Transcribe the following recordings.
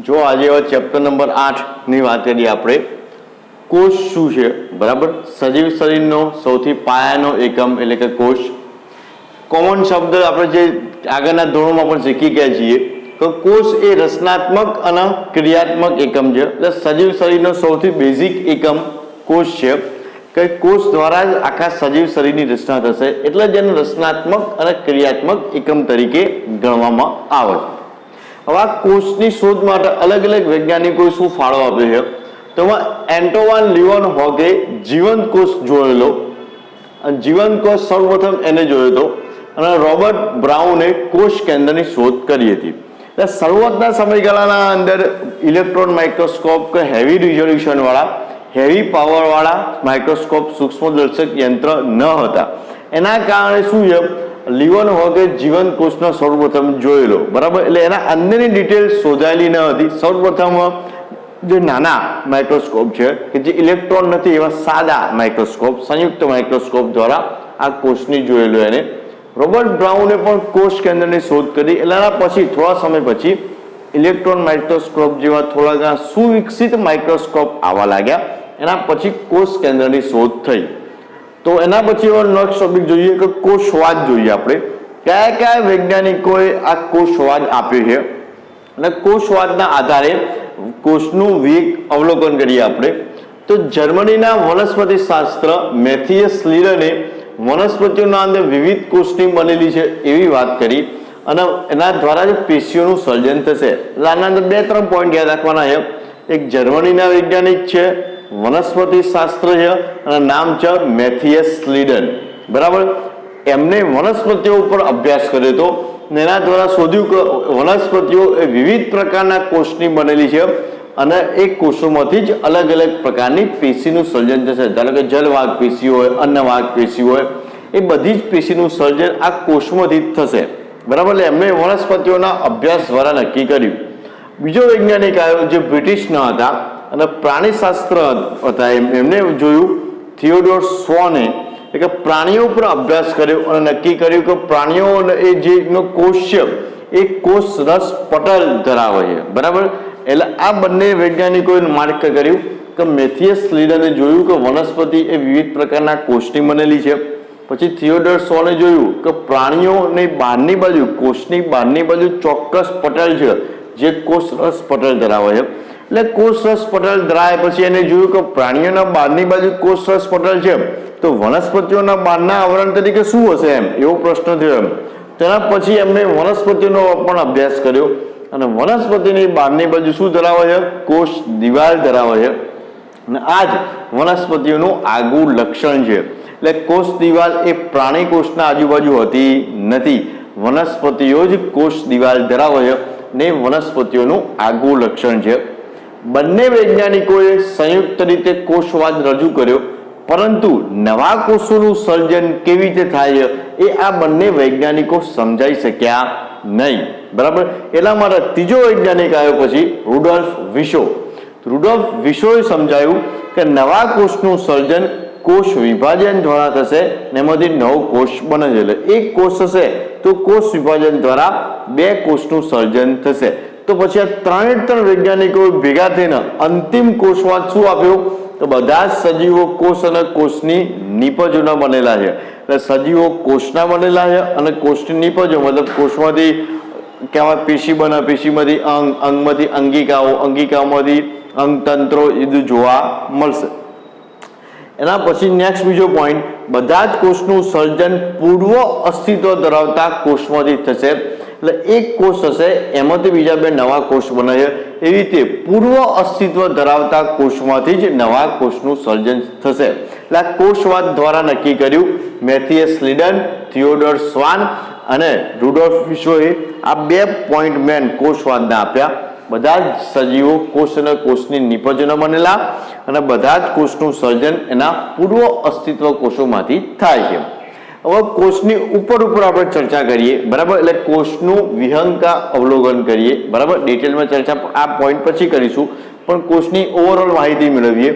જો આજે chapter number 8 ની વાત કરીએ આપણે, કોષ શું છે, બરાબર. સજીવ શરીરનો સૌથી પાયાનો એકમ એટલે કે કોષ. કોમન શબ્દ આપણે જે આગળના ધોરણોમાં પણ શીખી ગયા છીએ કે કોષ એ રચનાત્મક અને ક્રિયાત્મક એકમ છે. એટલે સજીવ શરીરનો સૌથી બેઝિક એકમ કોષ છે કે કોષ દ્વારા જ આખા સજીવ શરીરની રચના થશે, એટલે જ એને રચનાત્મક અને ક્રિયાત્મક એકમ તરીકે ગણવામાં આવે છે. હવે આ કોષની શોધ માટે અલગ અલગ વૈજ્ઞાનિકોએ શું ફાળો આપ્યો છે, તો એમાં એન્ટોવાન લીવનહોગે જીવંત કોષ જોયેલો, જીવંત કોષ સૌપ્રથમ એને જોયો હતો, અને રોબર્ટ બ્રાઉને કોષ કેન્દ્રની શોધ કરી હતી. એટલે શરૂઆતના સમયગાળાના અંદર ઇલેક્ટ્રોન માઇક્રોસ્કોપ કે હેવી રિઝોલ્યુશન વાળા, હેવી પાવર વાળા માઇક્રોસ્કોપ, સૂક્ષ્મદર્શક યંત્ર ન હતા. એના કારણે શું છે, લીવનહોગે જીવંત કોષનો સૌપ્રથમ જોયેલો, બરાબર. એટલે એના અંદરની ડિટેલ શોધાયેલી ન હતી. સૌપ્રથમ જે નાના માઇક્રોસ્કોપ છે કે જે ઇલેક્ટ્રોન નથી એવા સાદા માઇક્રોસ્કોપ, સંયુક્ત માઇક્રોસ્કોપ દ્વારા આ કોષની જોયેલો એને. રોબર્ટ બ્રાઉને પણ કોષ કેન્દ્રની શોધ કરી. એના પછી થોડા સમય પછી ઇલેક્ટ્રોન માઇક્રોસ્કોપ જેવા થોડા ઘણા સુવિકસિત માઇક્રોસ્કોપ આવવા લાગ્યા. એના પછી કોષ કેન્દ્રની શોધ થઈ. તો એના પછી નેક્સ્ટ ટોપિક જોઈએ કે કોષવાદ જોઈએ આપણે. કયા કયા વૈજ્ઞાનિકોએ આ કોષવાદ આપ્યો છે, અને કોષવાદના આધારે કોષનું વેગ અવલોકન કરીએ આપણે. તો જર્મનીના વનસ્પતિ શાસ્ત્ર મેથિયસ લીડને વનસ્પતિઓના અંદર વિવિધ કોષની બનેલી છે એવી વાત કરી, અને એના દ્વારા જ પેશીઓનું સર્જન થશે. આના અંદર 2-3 પોઈન્ટ યાદ રાખવાના છે. એક જર્મનીના વૈજ્ઞાનિક છે, વનસ્પતિ શાસ્ત્ર છે, અને નામ છે મેથિયસ લીડન, બરાબર. એમને વનસ્પતિઓ ઉપર અભ્યાસ કર્યો હતો, એના દ્વારા શોધ્યું કે વનસ્પતિઓ એ વિવિધ પ્રકારના કોષની બનેલી છે, અને એ કોષોમાંથી જ અલગ અલગ પ્રકારની પેશીનું સર્જન થશે. ધારો કે જલવાહક પેશી હોય, અન્નવાહક પેશી હોય, એ બધી જ પેશીનું સર્જન આ કોષમાંથી જ થશે, બરાબર. એટલે એમને વનસ્પતિઓના અભ્યાસ દ્વારા નક્કી કર્યું. બીજો વૈજ્ઞાનિક આવ્યો જે બ્રિટિશના હતા અને પ્રાણીશાસ્ત્ર હતા. એમને જોયું, થિયોડોર સ્વોને, કે પ્રાણીઓ પર અભ્યાસ કર્યો અને નક્કી કર્યું કે પ્રાણીઓ એ જે કોષ છે એ કોષ રસ પટલ ધરાવે છે, બરાબર. એટલે આ બંને વૈજ્ઞાનિકોએ માર્ક કર્યું કે મેથિયસ લીડને જોયું કે વનસ્પતિ એ વિવિધ પ્રકારના કોષની બનેલી છે. પછી થિયોડોર સ્વોને જોયું કે પ્રાણીઓની બહારની બાજુ, કોષની બહારની બાજુ ચોક્કસ પટલ છે જે કોષ રસ પટલ ધરાવે છે. એટલે કોષ રસ પટલ ધરાવે પછી એને જોયું કે પ્રાણીઓના બહારની બાજુ કોષ રસ પટલ છે, તો વનસ્પતિઓના બહારના આવરણ તરીકે શું હશે, એમ એવો પ્રશ્ન થયો. તેના પછી એમને વનસ્પતિનો પણ અભ્યાસ કર્યો, અને વનસ્પતિની બહારની બાજુ શું ધરાવે છે, કોષ દિવાલ ધરાવે છે. અને આ જ વનસ્પતિઓનું આગવું લક્ષણ છે. એટલે કોષ દિવાલ એ પ્રાણી કોષના આજુબાજુ હોતી નથી, વનસ્પતિઓ જ કોષ દિવાલ ધરાવે છે, ને વનસ્પતિઓનું આગવું લક્ષણ છે. બંને વૈજ્ઞાનિકોએ સંયુક્ત રીતે કોષવાદ રજૂ કર્યો, પરંતુ નવા કોષોનું સર્જન કેવી રીતે થાય છે એ આ બંને વૈજ્ઞાનિકો સમજાઈ શક્યા નહીં, બરાબર. એટલા માટે ત્રીજો વૈજ્ઞાનિક આવ્યો પછી રુડોલ્ફ વિશો. રુડોલ્ફ વિશોએ સમજાયું કે નવા કોષનું સર્જન કોષ વિભાજન દ્વારા થશે, ને એમાંથી નવો કોષ બને છે. એટલે એક કોષ હશે તો કોષ વિભાજન દ્વારા 2 કોષનું સર્જન થશે. તો પછી આ ત્રણ વૈજ્ઞાનિકો ભેગા થઈને અંતિમ કોષવાદ શું આપ્યો, તો બધા જ સજીવો કોષ અને કોષની નિપજોના બનેલા છે. એટલે સજીવો કોષના બનેલા છે, અને કોષની નિપજો મતલબ કોષમાંથી કહેવાય પેશી બને, પેશીમાંથી અંગ, અંગમાંથી અંગિકાઓ, અંગિકાઓમાંથી અંગતંત્રો એ બધું જોવા મળશે. એના પછી નેક્સ્ટ બીજો પોઈન્ટ, બધા જ કોષનું સર્જન પૂર્વ અસ્તિત્વ ધરાવતા કોષમાંથી થશે. એટલે એક કોષ હશે, એમાંથી બીજા 2 નવા કોષ બને છે. એવી રીતે પૂર્વ અસ્તિત્વ ધરાવતા કોષમાંથી જ નવા કોષનું સર્જન થશે. એટલે આ કોષવાદ દ્વારા નક્કી કર્યું મેથિયસ લીડન, થિયોડોર સ્વાન અને રુડોલ્ફ વિશોએ. આ 2 પોઈન્ટ મેન કોષવાદના આપ્યા. બધા જ સજીવો કોષ અને કોષની નિપજોના બનેલા, અને બધા જ કોષનું સર્જન એના પૂર્વ અસ્તિત્વ કોષોમાંથી થાય છે. હવે કોષની ઉપર આપણે ચર્ચા કરીએ, બરાબર. એટલે કોષનું વિહંગતા અવલોકન કરીએ, બરાબર. ડિટેલમાં ચર્ચા આ પોઈન્ટ પછી કરીશું, પણ કોષની ઓવરઓલ માહિતી મેળવીએ.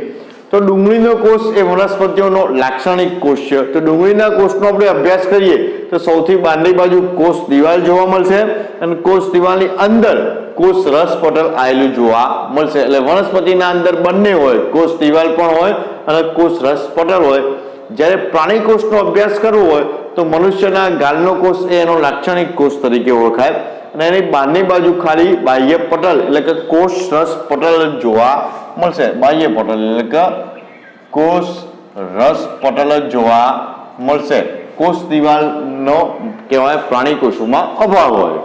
તો ડુંગળીનો કોષ એ વનસ્પતિઓનો લાક્ષણિક કોષ છે. તો ડુંગળીના કોષનો આપણે અભ્યાસ કરીએ તો સૌથી બહારની બાજુ કોષ દિવાલ જોવા મળશે અને કોષ દિવાલની અંદર કોષ રસ પટલ આવેલું જોવા મળશે. એટલે વનસ્પતિના અંદર બંને હોય, કોષ દિવાલ પણ હોય અને કોષ રસ પટલ હોય. જ્યારે પ્રાણી કોષનો અભ્યાસ કરવો હોય તો મનુષ્યના ગાલનો કોષ એ એનો લાક્ષણિક કોષ તરીકે ઓળખાય અને એની બહારની બાજુ ખાલી બાહ્ય પટલ એટલે કે કોષ રસ પટલ જોવા મળશે. બાહ્ય પટલ એટલે કે કોષ રસ પટલ જ જોવા મળશે. કોષ દિવાલનો કહેવાય પ્રાણી કોષોમાં અભાવ હોય.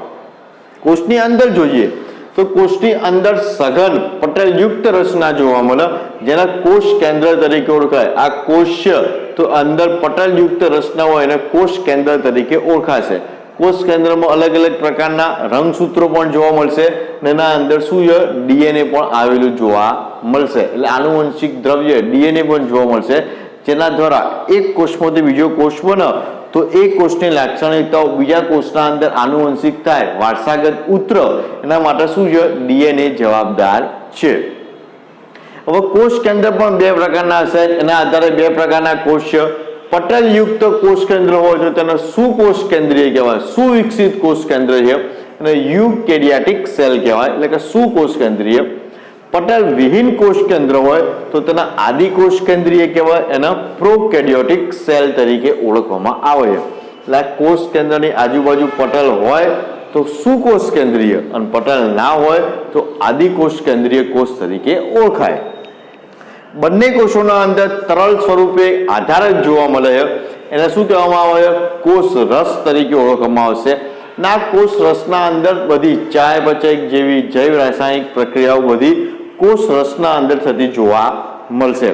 કોષની અંદર જોઈએ તો કોષની અંદર સઘન પટલયુક્ત રચના જોવા મળે જેના કોષ કેન્દ્ર તરીકે ઓળખાય. આ કોષ તો અંદર પટલયુક્ત રચના હોય એને કોષ કેન્દ્ર તરીકે ઓળખાશે. કોષ કેન્દ્રમાં અલગ અલગ પ્રકારના રંગસૂત્રો પણ જોવા મળશે અને એના અંદર શું છે? ડીએનએ પણ આવેલું જોવા મળશે. એટલે આનુવંશિક દ્રવ્ય ડીએનએ પણ જોવા મળશે જેના દ્વારા એક કોષમાંથી બીજો કોષ બને તો એ કોષની લાક્ષણિકતાઓ બીજા કોષના અંદર આનુવંશિક થાય, વારસાગત ઉતરે, એના માટે શું છે? ડીએનએ જવાબદાર છે. હવે કોષ કેન્દ્ર પણ બે પ્રકારના હશે. એના આધારે બે પ્રકારના કોષ છે. પટલયુક્ત કોષ કેન્દ્ર હોય તો તેને સુકોષ કેન્દ્રીય કહેવાય, સુવિકસિત કોષ કેન્દ્ર છે અને યુકેરિયાટિક સેલ કહેવાય એટલે કે સુકોષ કેન્દ્રીય. પટલ વિહીન કોષ કેન્દ્ર હોય તો તેના આદિકોષ કેન્દ્રીય કહેવાય, એના પ્રોકેરિયોટિક સેલ તરીકે ઓળખવામાં આવે છે. એટલે કોષ કેન્દ્રની આજુબાજુ પટલ હોય તો સુકોષ કેન્દ્રીય અને પટલ ના હોય તો આદિકોષ કેન્દ્રીય કોષ તરીકે ઓળખાય. બંને કોષોના અંદર તરલ સ્વરૂપે આધાર જ જોવા મળે છે એને શું કહેવામાં આવે છે? કોષ રસ તરીકે ઓળખવામાં આવશે. ના કોષ રસના અંદર બધી ચયાપચય જેવી જૈવ રાસાયણિક પ્રક્રિયાઓ બધી કોષ રસના અંદર થતી જોવા મળશે.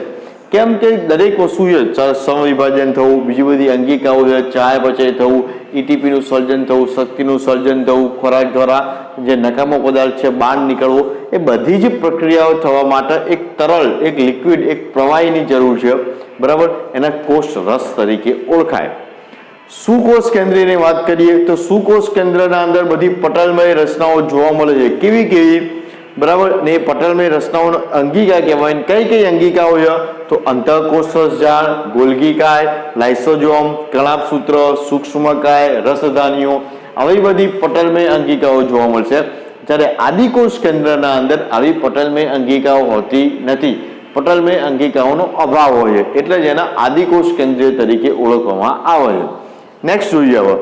કેમ કે દરેક વસ્તુ છે, સમવિભાજન થવું, બીજી બધી અંગિકાઓ છે, ચયાપચય થવું, એટીપીનું સર્જન થવું, શક્તિનું સર્જન થવું, ખોરાક દ્વારા જે નકામો પદાર્થ છે બહાર નીકળવો, એ બધી જ પ્રક્રિયાઓ થવા માટે એક તરલ, એક લિક્વિડ, એક પ્રવાહીની જરૂર છે. બરાબર? એના કોષ રસ તરીકે ઓળખાય. સુકોષ કેન્દ્રની વાત કરીએ તો સુકોષ કેન્દ્રના અંદર બધી પટલમય રચનાઓ જોવા મળે છે. કેવી કેવી? બરાબર? ને પટલમય રચનાઓનો અંગિકા કહેવાય. કઈ કઈ અંગિકાઓ છે? તો અંતઃકોષ જાળ, ગોલ્ગીકાય, લાઇસોસોમ, કણાભસૂત્ર, સૂક્ષ્મકાય, રસધાનીઓ, આવી બધી પટલમય અંગિકાઓ જોવા મળશે. જ્યારે આદિકોષ કેન્દ્રના અંદર આવી પટલમય અંગિકાઓ હોતી નથી. પટલમય અંગિકાઓનો અભાવ હોય છે એટલે જ એના આદિકોષ કેન્દ્રીય તરીકે ઓળખવામાં આવે છે. નેક્સ્ટ જોઈએ હવે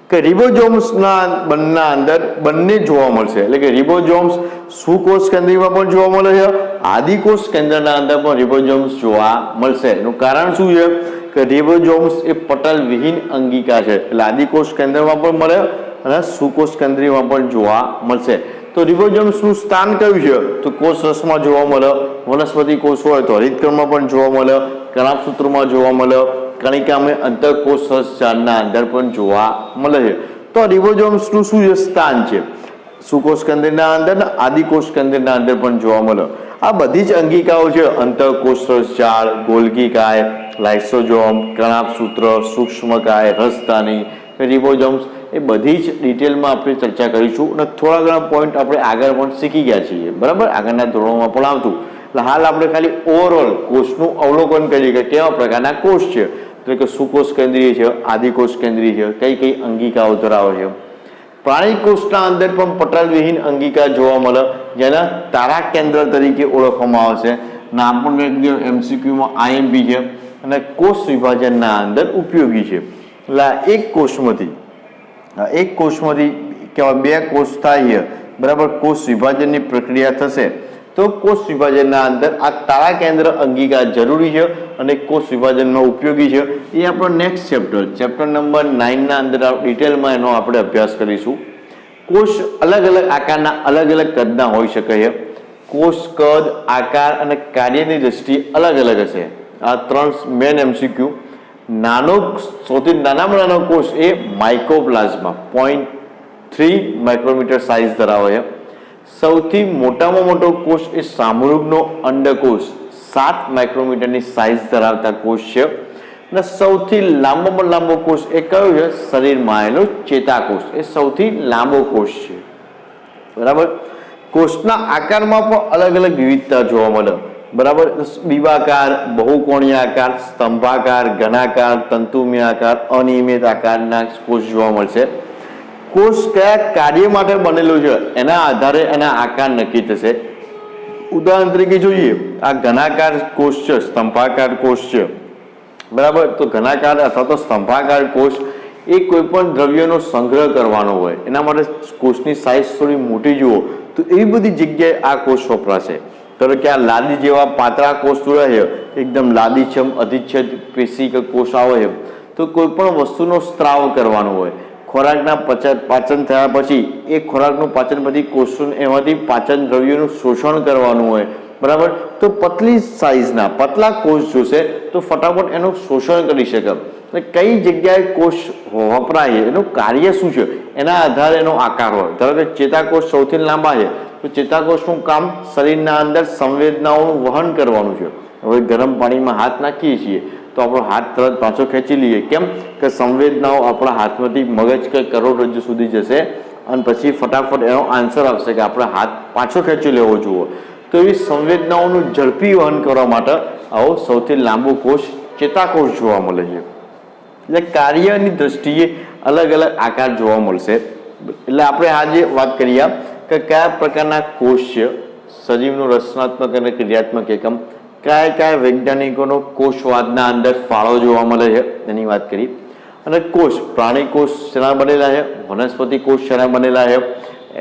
કે રિબોઝોમ્સના અંદર બંને જોવા મળશે. એટલે કે રિબોઝોમ્સ સુકોષ કેન્દ્રમાં પણ જોવા મળે છે, આદિકોષ કેન્દ્રના અંદર પણ રિબોઝોમ્સ જોવા મળશે. એનું કારણ શું છે? કે રિબોઝોમ્સ એ પટલ વિહીન અંગિકા છે એટલે આદિકોષ કેન્દ્રમાં પણ મળે અને સુકોષ કેન્દ્રમાં પણ જોવા મળશે. તો રિબોઝોમ્સનું સ્થાન કયું છે? તો કોષ રસમાં જોવા મળે, વનસ્પતિ કોષ હોય તો હરિતક્રમમાં પણ જોવા મળે, કણાભસૂત્રમાં જોવા મળે, કણિકામય અંતઃકોષ રસજાળના અંદર પણ જોવા મળે છે. તો રિબોઝોમ્સનું શું છે? સ્થાન છે સુકોષ કેન્દ્રના અંદર ને આદિકોષ કેન્દ્રના અંદર પણ જોવા મળે. આ બધી જ અંગિકાઓ છે, અંતઃકોષ રસજાળ, ગોલ્ગીકાય, લાઇસોસોમ, કણાભસૂત્ર, સૂક્ષ્મકાય, રસધાની, રિબોઝોમ્સ, એ બધી જ ડિટેલમાં આપણે ચર્ચા કરીશું અને થોડા ઘણા પોઈન્ટ આપણે આગળ પણ શીખી ગયા છીએ. બરાબર? આગળના ધોરણોમાં પણ આવતું. એટલે હાલ આપણે ખાલી ઓવરઓલ કોષનું અવલોકન કરીએ કે કેવા પ્રકારના કોષ છે. એટલે કે સુકોષ કેન્દ્રીય છે, આદિકોષ કેન્દ્રીય છે, કઈ કઈ અંગિકાઓ ધરાવે છે. પ્રાણી કોષના અંદર પણ પટલવિહીન અંગિકા જોવા મળે જેના તારા કેન્દ્ર તરીકે ઓળખવામાં આવશે. નામ પણ એમસીક્યુમાં આઈએમપી છે અને કોષ વિભાજનના અંદર ઉપયોગી છે. એટલે એક કોષમાંથી કેવા બે કોષ થાય, બરાબર? કોષ વિભાજનની પ્રક્રિયા થશે તો કોષ વિભાજનના અંદર આ તારા કેન્દ્ર અંગિકા જરૂરી છે અને કોષ વિભાજનમાં ઉપયોગી છે. એ આપણો નેક્સ્ટ ચેપ્ટર નંબર 9 અંદર ડિટેલમાં એનો આપણે અભ્યાસ કરીશું. કોષ અલગ અલગ આકારના, અલગ અલગ કદના હોઈ શકે છે. કોષ કદ, આકાર અને કાર્યની દ્રષ્ટિએ અલગ અલગ હશે. આ 3 મેન એમસીક્યુ. સૌથી નાનામાં નાનો કોષ એ માઇકોપ્લાઝ્મા 0.3 માઇક્રોમીટર સાઇઝ ધરાવે છે. સૌથી મોટામાં મોટો કોષ એ સામરૂગનો અંડકોષ 7 માઇક્રોમીટરની સાઇઝ ધરાવતા કોષ છે અને સૌથી લાંબોમાં લાંબો કોષ એ કયો છે? શરીરમાં આવેલો ચેતાકોષ એ સૌથી લાંબો કોષ છે. બરાબર? કોષના આકારમાં પણ અલગ અલગ વિવિધતા જોવા મળે. બરાબર. બીબાકાર, બહુકોણીય આકાર, સ્તંભાકાર, ઘનાકાર, તંતુમય આકાર, અનિયમિત આકારના કોષ જોવા મળશે. કોષ કયા કાર્ય માટે બનેલું છે એના આધારે એના આકાર નક્કી થશે. ઉદાહરણ તરીકે જોઈએ, આ ઘનાકાર કોષ છે, સ્તંભાકાર કોષ છે, બરાબર. તો ઘનાકાર અથવા તો સ્તંભાકાર કોષ એ કોઈ પણ દ્રવ્યનો સંગ્રહ કરવાનો હોય, એના માટે કોષની સાઇઝ થોડી મોટી જુઓ તો એવી બધી જગ્યાએ આ કોષ વપરાશે. ધારો કે આ લાદી જેવા પાતળા કોષ જોયા છે, એકદમ લાદીછમ અધિચ્છેદ પેશી કે કોષ આવે છે, તો કોઈ પણ વસ્તુનો સ્ત્રાવ કરવાનો હોય, ખોરાકના પાચન થયા પછી એ ખોરાકનું પાચન પછી કોષો એમાંથી પાચન દ્રવ્યોનું શોષણ કરવાનું હોય, બરાબર. તો પતલી સાઇઝના પતલા કોષ જોશે તો ફટાફટ એનું શોષણ કરી શકે. કઈ જગ્યાએ કોષ વપરાય એનું કાર્ય શું છે એના આધારે એનો આકાર હોય. ધારો કે ચેતાકોષ સૌથી લાંબા છે તો ચેતાકોષનું કામ શરીરના અંદર સંવેદનાઓનું વહન કરવાનું છે. હવે ગરમ પાણીમાં હાથ નાખીએ છીએ તો આપણો હાથ તરત પાછો ખેંચી લઈએ, કેમ કે સંવેદનાઓ આપણા હાથમાંથી મગજ કે કરોડરજ્જુ સુધી જશે અને પછી ફટાફટ એનો આન્સર આવશે કે આપણે હાથ પાછો ખેંચી લેવો જોઈએ. તો એવી સંવેદનાઓનું ઝડપી વહન કરવા માટે આવો સૌથી લાંબો કોષ ચેતાકોષ જોવા મળે છે. એટલે કાર્યની દ્રષ્ટિએ અલગ અલગ આકાર જોવા મળશે. એટલે આપણે આજે વાત કરીએ કે કયા પ્રકારના કોષ છે, સજીવનું રચનાત્મક અને ક્રિયાત્મક એકમ, કયા કયા વૈજ્ઞાનિકોનો કોષવાદના અંદર ફાળો જોવા મળે છે એની વાત કરી. અને કોષ, પ્રાણી કોષ શેના બનેલા છે, વનસ્પતિ કોષ શેના બનેલા છે,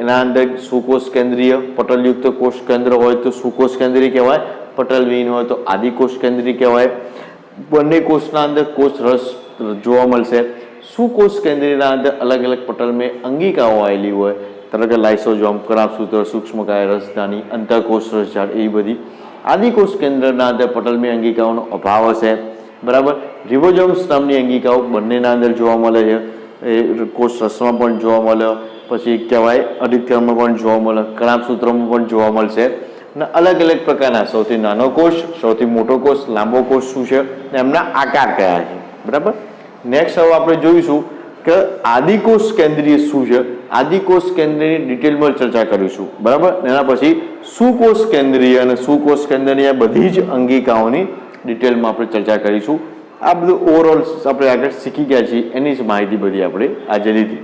એના અંદર સુકોષ કેન્દ્રીય પટલયુક્ત કોષ કેન્દ્ર હોય તો સુકોષ કેન્દ્રીય કહેવાય, પટલવિહીન હોય તો આદિકોષ કેન્દ્રીય કહેવાય. બંને કોષના અંદર કોષ રસ જોવા મળશે. સુકોષ કેન્દ્રીયના અંદર અલગ અલગ પટલમાં અંગિકાઓ આવેલી હોય, ધારો કે લાઇસોઝોમ, કરાપસૂત્ર, સૂક્ષ્મકાય, રસધાની, અંતઃકોષ રસઝાડ, એ બધી. આદિકોષ કેન્દ્રના અંદર પટલમી અંગિકાઓનો અભાવ હશે, બરાબર. રિબોઝોમ્સ નામની અંગિકાઓ બંનેના અંદર જોવા મળે છે. એ કોષ રસમાં પણ જોવા મળે, પછી કહેવાય અધિક્રમમાં પણ જોવા મળે, કણાભસૂત્રમાં પણ જોવા મળશે. અને અલગ અલગ પ્રકારના સૌથી નાનો કોષ, સૌથી મોટો કોષ, લાંબો કોષ શું છે, એમના આકાર કયા છે, બરાબર. નેક્સ્ટ હવે આપણે જોઈશું કે આદિકોષ કેન્દ્રીય શું છે. આદિકોષ કેન્દ્રની ડિટેલમાં ચર્ચા કરીશું, બરાબર. એના પછી સુકોષ કેન્દ્રીય અને સુકોષ કેન્દ્રની બધી જ અંગિકાઓની ડિટેલમાં આપણે ચર્ચા કરીશું. આ બધું ઓવરઓલ આપણે આગળ શીખી ગયા છીએ એની જ માહિતી બધી આપણે આજે લીધી.